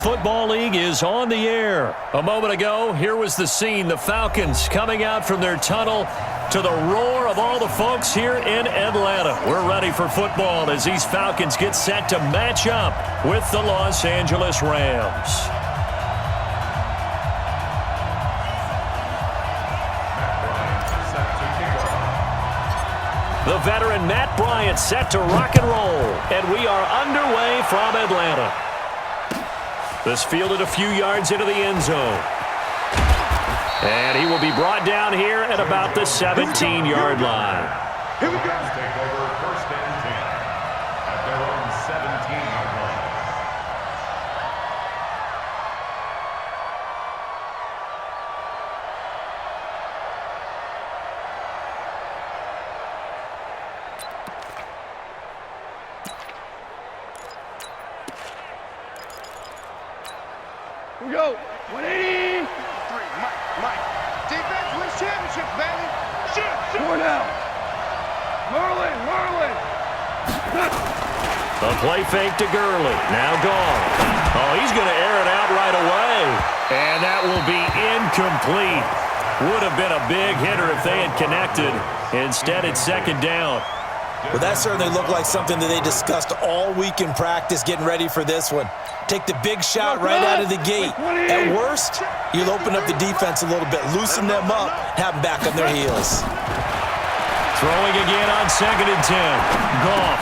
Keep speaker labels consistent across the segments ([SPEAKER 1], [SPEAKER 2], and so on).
[SPEAKER 1] Football League is on the air. A moment ago, here was the scene. The Falcons coming out from their tunnel to the roar of all the folks here in Atlanta. We're ready for football as these Falcons get set to match up with the Los Angeles Rams. The veteran Matt Bryant set to rock and roll, and we are underway from Atlanta. This fielded a few yards into the end zone. And he will be brought down here at about the 17-yard line.
[SPEAKER 2] Here we go. Take over first and 10 at their own 17-yard line.
[SPEAKER 3] Here we go. 180.
[SPEAKER 4] Mike. Defense wins championships, baby. Shoot.
[SPEAKER 3] Four down. Merlin.
[SPEAKER 1] The play fake to Gurley. Now gone. Oh, he's going to air it out right away. And that will be incomplete. Would have been a big hitter if they had connected. Instead, it's second down.
[SPEAKER 5] Well, that certainly looked like something that they discussed all week in practice getting ready for this one. Take the big shot right out of the gate. At worst, you'll open up the defense a little bit, loosen them up, have them back on their heels.
[SPEAKER 1] Throwing again on second and 10. Goff.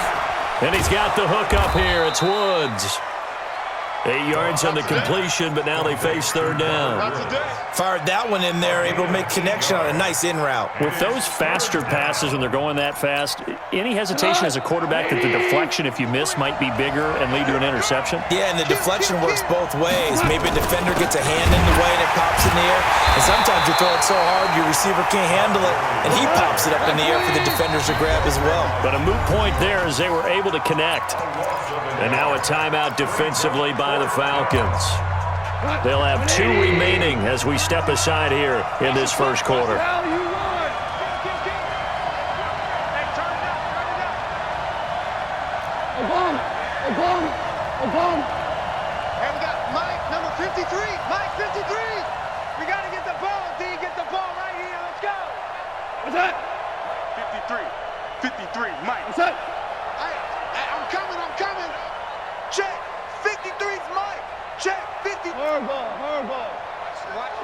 [SPEAKER 1] And he's got the hook up here. It's Woods. 8 yards on the completion, but now they face third down.
[SPEAKER 5] Fired that one in there, able to make connection on a nice in route.
[SPEAKER 1] With those faster passes when they're going that fast, any hesitation as a quarterback that the deflection, if you miss, might be bigger and lead to an interception?
[SPEAKER 5] Yeah, and the deflection works both ways. Maybe a defender gets a hand in the way and it pops in the air. And sometimes you throw it so hard your receiver can't handle it, and he pops it up in the air for the defenders to grab as well.
[SPEAKER 1] But a moot point there as they were able to connect. And now a timeout defensively by the Falcons. They'll have 2 remaining as we step aside here in this first quarter.
[SPEAKER 4] And we got Mike, number 53. Mike, 53. We got to get the ball, D. Get the ball right here. Let's go.
[SPEAKER 3] What's that?
[SPEAKER 4] 53, Mike.
[SPEAKER 3] What's that?
[SPEAKER 4] I'm coming. Check. 53's Mike. Check. 50.
[SPEAKER 3] Hardball.
[SPEAKER 4] Watch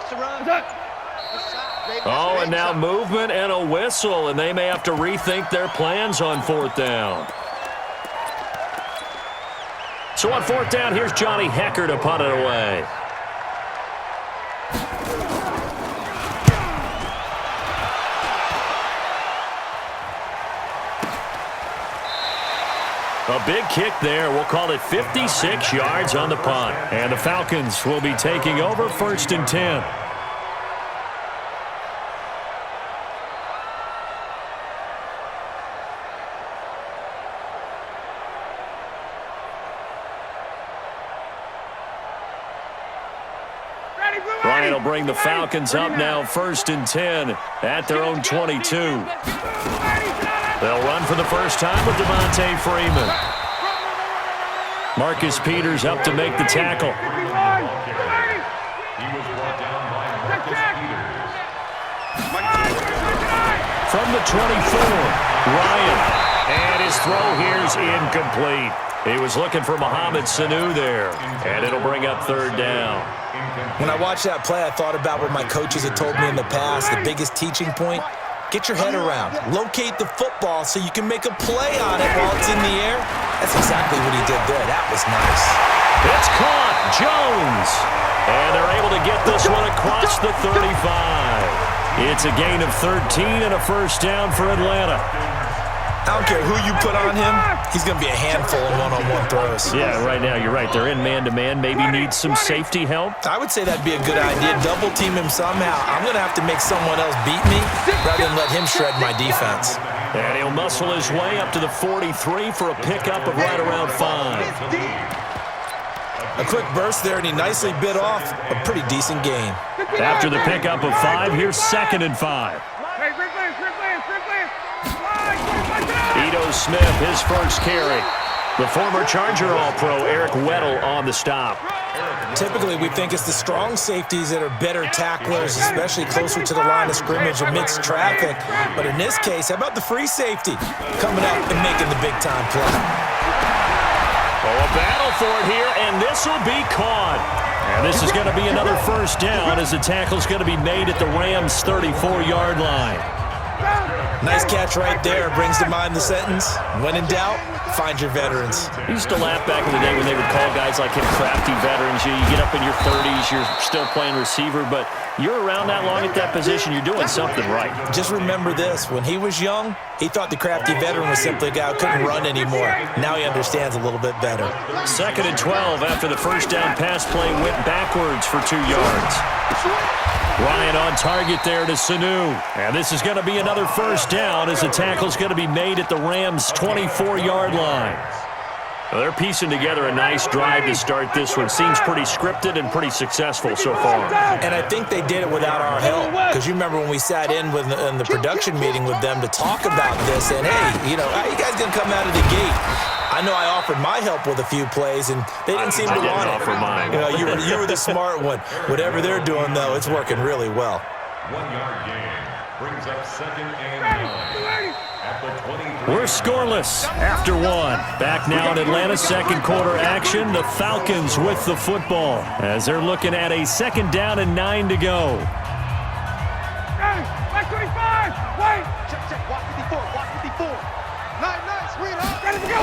[SPEAKER 4] the run.
[SPEAKER 3] What's that?
[SPEAKER 1] Oh, and now movement and a whistle, and they may have to rethink their plans on fourth down. So on fourth down, here's Johnny Hecker to punt it away. A big kick there. We'll call it 56 yards on the punt. And the Falcons will be taking over first and 10. Bryant will bring the Falcons up now first and 10 at their own 22. They'll run for the first time with Devontae Freeman. Marcus Peters up to make the tackle.
[SPEAKER 2] He was brought down by Marcus Peters.
[SPEAKER 1] From the 24, Ryan. And his throw here's incomplete. He was looking for Mohamed Sanu there. And it'll bring up third down.
[SPEAKER 5] When I watched that play, I thought about what my coaches had told me in the past. The biggest teaching point, get your head around. Locate the football so you can make a play on it while it's in the air. That's exactly what he did there. That was nice.
[SPEAKER 1] It's caught. Jones. And they're able to get this one across the 35. It's a gain of 13 and a first down for Atlanta.
[SPEAKER 5] I don't care who you put on him. He's going to be a handful in one-on-one throws.
[SPEAKER 1] Yeah, right now, you're right. They're in man-to-man. Maybe need some safety help.
[SPEAKER 5] I would say that'd be a good idea. Double team him somehow. I'm going to have to make someone else beat me rather than let him shred my defense.
[SPEAKER 1] And he'll muscle his way up to the 43 for a pickup of right around 5.
[SPEAKER 5] A quick burst there, and he nicely bit off a pretty decent gain.
[SPEAKER 1] After the pickup of 5, here's second and 5. Ito Smith, his first carry. The former Charger All-Pro Eric Weddle on the stop.
[SPEAKER 5] Typically, we think it's the strong safeties that are better tacklers, especially closer to the line of scrimmage amidst traffic. But in this case, how about the free safety coming up and making the big-time play?
[SPEAKER 1] Oh, a battle for it here, and this will be caught. And this is going to be another first down as the tackle's going to be made at the Rams' 34-yard line.
[SPEAKER 5] Nice catch right there. Brings to mind the sentence, when in doubt, find your veterans.
[SPEAKER 1] I used to laugh back in the day when they would call guys like him crafty veterans. You get up in your 30s, you're still playing receiver, but you're around that long at that position, you're doing something right.
[SPEAKER 5] Just remember this. When he was young, he thought the crafty veteran was simply a guy who couldn't run anymore. Now he understands a little bit better.
[SPEAKER 1] 2nd and 12 after the first down pass play went backwards for 2 yards. Ryan on target there to Sanu. And this is going to be another first down as the tackle's going to be made at the Rams' 24-yard line. Well, they're piecing together a nice drive to start this one. Seems pretty scripted and pretty successful so far.
[SPEAKER 5] And I think they did it without our help. Because you remember when we sat in the production meeting with them to talk about this, and hey, you know, how you guys going to come out of the gate? I know I offered my help with a few plays, and they didn't seem to want it.
[SPEAKER 1] I didn't offer mine.
[SPEAKER 5] You know, you were the smart one. Whatever they're doing, though, it's working really well.
[SPEAKER 2] 1-yard gain brings up 2nd and 9 at the 23.
[SPEAKER 1] We're scoreless after 1. Back now in Atlanta, second quarter action. The Falcons with the football as they're looking at a 2nd down and 9 to go.
[SPEAKER 3] Back 25. Wait.
[SPEAKER 4] Check. Walk 54. Walk 54. Nice, sweetheart.
[SPEAKER 3] Ready to go.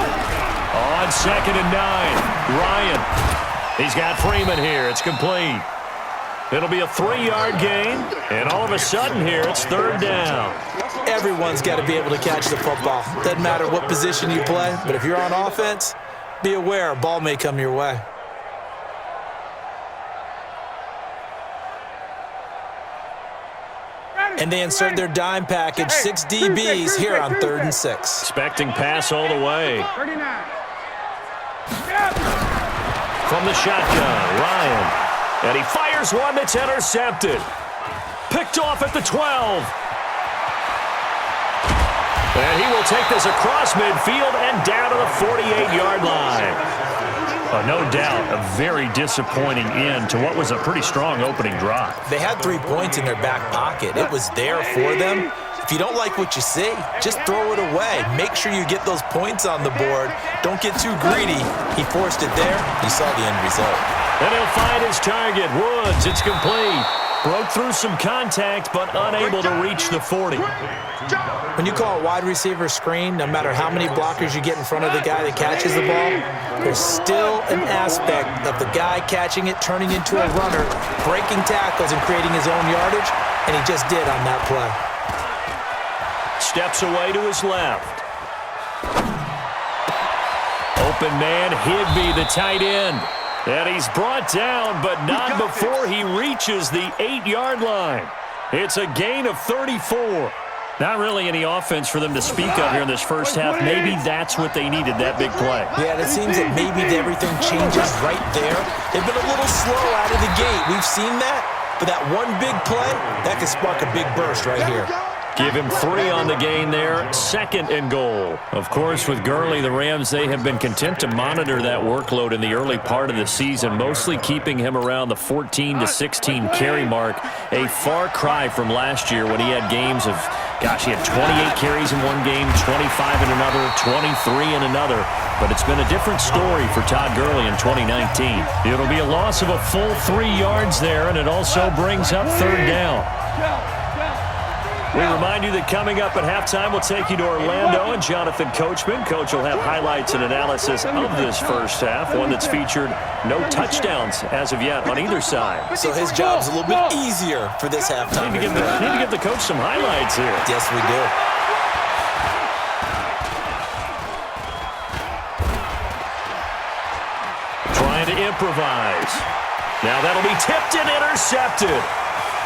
[SPEAKER 1] On 2nd and 9, Ryan. He's got Freeman here. It's complete. It'll be a 3-yard gain, and all of a sudden here, it's 3rd down.
[SPEAKER 5] Everyone's got to be able to catch the football. Doesn't matter what position you play, but if you're on offense, be aware a ball may come your way. And they insert their dime package, 6 DBs here on 3rd and 6.
[SPEAKER 1] Expecting pass all the way.
[SPEAKER 3] 39.
[SPEAKER 1] From the shotgun, Ryan. And he fires one that's intercepted. Picked off at the 12. And he will take this across midfield and down to the 48-yard line. No doubt a very disappointing end to what was a pretty strong opening drive.
[SPEAKER 5] They had 3 points in their back pocket. It was there for them. If you don't like what you see, just throw it away. Make sure you get those points on the board. Don't get too greedy. He forced it there. You saw the end result.
[SPEAKER 1] And he'll find his target. Woods, it's complete. Broke through some contact, but unable to reach the 40.
[SPEAKER 5] When you call a wide receiver screen, no matter how many blockers you get in front of the guy that catches the ball, there's still an aspect of the guy catching it, turning into a runner, breaking tackles and creating his own yardage, and he just did on that play.
[SPEAKER 1] Steps away to his left. Open man, Higby, the tight end. And he's brought down, but not before he reaches the 8-yard line. It's a gain of 34. Not really any offense for them to speak of here in this first half. Maybe that's what they needed, that big play.
[SPEAKER 5] Yeah, it seems that maybe everything changes right there. They've been a little slow out of the gate. We've seen that, but that one big play, that could spark a big burst right here.
[SPEAKER 1] Give him 3 on the gain there. 2nd and goal. Of course, with Gurley, the Rams, they have been content to monitor that workload in the early part of the season, mostly keeping him around the 14 to 16 carry mark. A far cry from last year when he had games of, gosh, he had 28 carries in one game, 25 in another, 23 in another. But it's been a different story for Todd Gurley in 2019. It'll be a loss of a full 3 yards there, and it also brings up 3rd down. We remind you that coming up at halftime, we'll take you to Orlando and Jonathan Coachman. Coach will have highlights and analysis of this first half, one that's featured no touchdowns as of yet on either side.
[SPEAKER 5] So his job's a little bit easier for this halftime.
[SPEAKER 1] Need to give the coach some highlights here.
[SPEAKER 5] Yes, we do.
[SPEAKER 1] Trying to improvise. Now that'll be tipped and intercepted.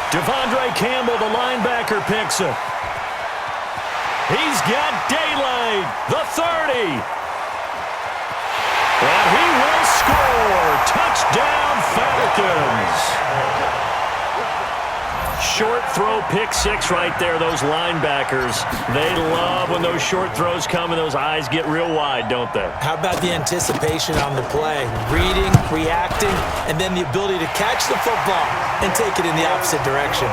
[SPEAKER 1] Devondre Campbell, the linebacker, picks it. He's got daylight, the 30. And he will score. Touchdown, Falcons. Short throw pick six right there, those linebackers. They love when those short throws come and those eyes get real wide, don't they?
[SPEAKER 5] How about the anticipation on the play? Reading, reacting, and then the ability to catch the football and take it in the opposite direction.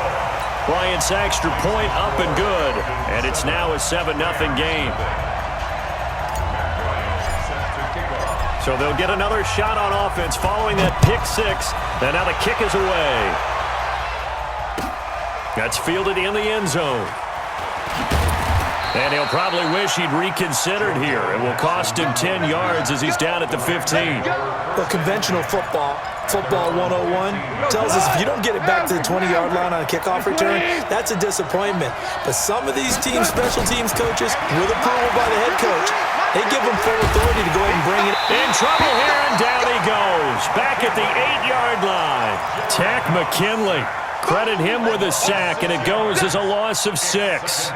[SPEAKER 1] Bryant's extra point up and good, and it's now a 7-0 game. So they'll get another shot on offense following that pick six, and now the kick is away. That's fielded in the end zone. And he'll probably wish he'd reconsidered here. It will cost him 10 yards as he's down at the 15.
[SPEAKER 5] Well, conventional football 101, tells us if you don't get it back to the 20-yard line on a kickoff return, that's a disappointment. But some of these teams, special teams coaches, with approval by the head coach, they give them full authority to go ahead and bring it.
[SPEAKER 1] In trouble here, and down he goes. Back at the 8-yard line. Tack McKinley. Credit him with a sack, and it goes as a loss of 6.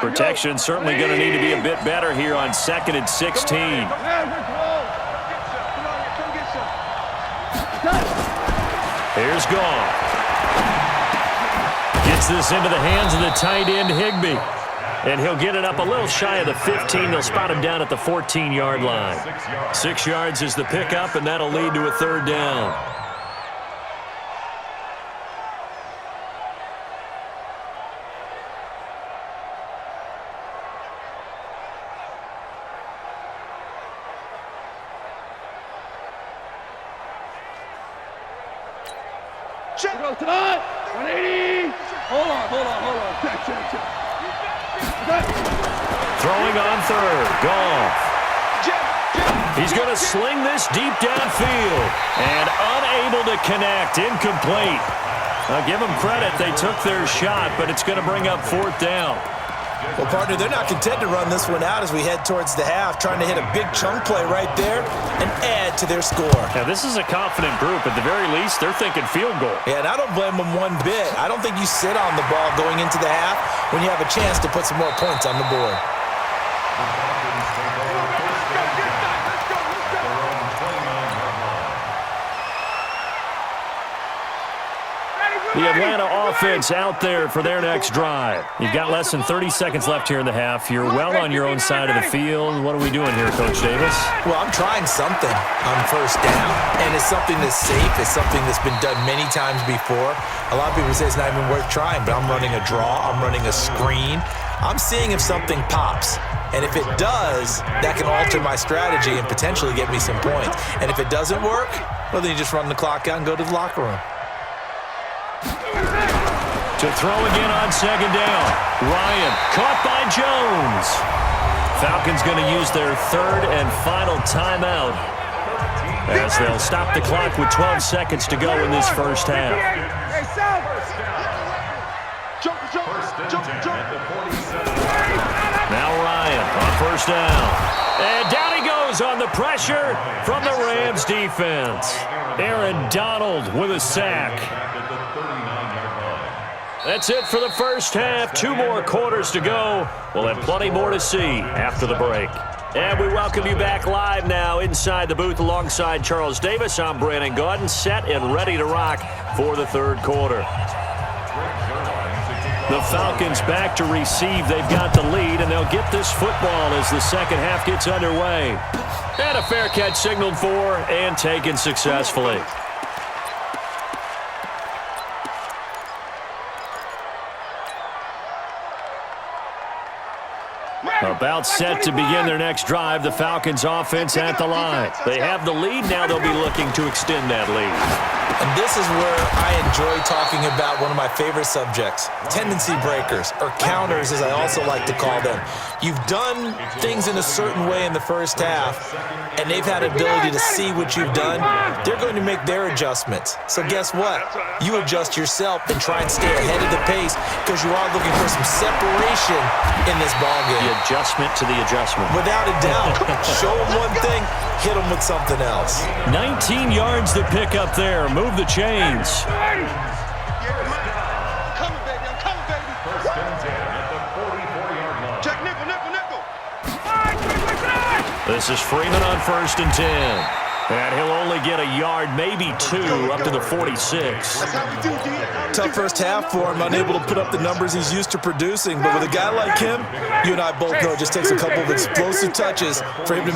[SPEAKER 1] Protection certainly going to need to be a bit better here on 2nd and 16. Here's Goff. Gets this into the hands of the tight end, Higbee. And he'll get it up a little shy of the 15. They'll spot him down at the 14-yard line. 6 yards is the pickup, and that'll lead to a 3rd down.
[SPEAKER 3] Check. 180. Hold on. Check.
[SPEAKER 1] Throwing on 3rd. Goff. He's going to sling this deep downfield. And unable to connect. Incomplete. I'll give them credit. They took their shot, but it's going to bring up 4th down.
[SPEAKER 5] Well, partner, they're not content to run this one out as we head towards the half, trying to hit a big chunk play right there and add to their score.
[SPEAKER 1] Now, this is a confident group. At the very least, they're thinking field goal.
[SPEAKER 5] Yeah, and I don't blame them one bit. I don't think you sit on the ball going into the half when you have a chance to put some more points on the board.
[SPEAKER 1] The Atlanta offense out there for their next drive. You've got less than 30 seconds left here in the half. You're well on your own side of the field. What are we doing here, Coach Davis?
[SPEAKER 5] Well, I'm trying something on 1st down, and it's something that's safe. It's something that's been done many times before. A lot of people say it's not even worth trying, but I'm running a draw. I'm running a screen. I'm seeing if something pops. And if it does, that can alter my strategy and potentially get me some points. And if it doesn't work, well, then you just run the clock out and go to the locker room.
[SPEAKER 1] To throw again on 2nd down. Ryan caught by Jones. Falcons going to use their 3rd and final timeout as they'll stop the clock with 12 seconds to go in this first half. Now Ryan on 1st down. And down he goes on the pressure from the Rams defense. Aaron Donald with a sack. That's it for the first half. 2 more quarters to go. We'll have plenty more to see after the break. And we welcome you back live now inside the booth alongside Charles Davis. I'm Brandon Gaudin, set and ready to rock for the 3rd quarter. The Falcons back to receive. They've got the lead, and they'll get this football as the 2nd half gets underway. And a fair catch signaled for and taken successfully. About set to begin their next drive, the Falcons offense at the line. They have the lead. Now they'll be looking to extend that lead.
[SPEAKER 5] And this is where I enjoy talking about one of my favorite subjects, tendency breakers, or counters as I also like to call them. You've done things in a certain way in the first half, and they've had ability to see what you've done. They're going to make their adjustments. So guess what? You adjust yourself and try and stay ahead of the pace because you are looking for some separation in this ballgame.
[SPEAKER 1] The adjustment to the adjustment.
[SPEAKER 5] Without a doubt. Show them one thing, hit them with something else.
[SPEAKER 1] 19 yards to pick up there. Move the chains.
[SPEAKER 4] I'm coming, baby.
[SPEAKER 2] First and 10 at the 44-yard line.
[SPEAKER 4] Check nickel.
[SPEAKER 1] This is Freeman on 1st and 10. And he'll only get a yard, maybe 2, up to the 46.
[SPEAKER 5] Tough first half for him, unable to put up the numbers he's used to producing. But with a guy like him, you and I both know it just takes a couple of explosive touches for him to make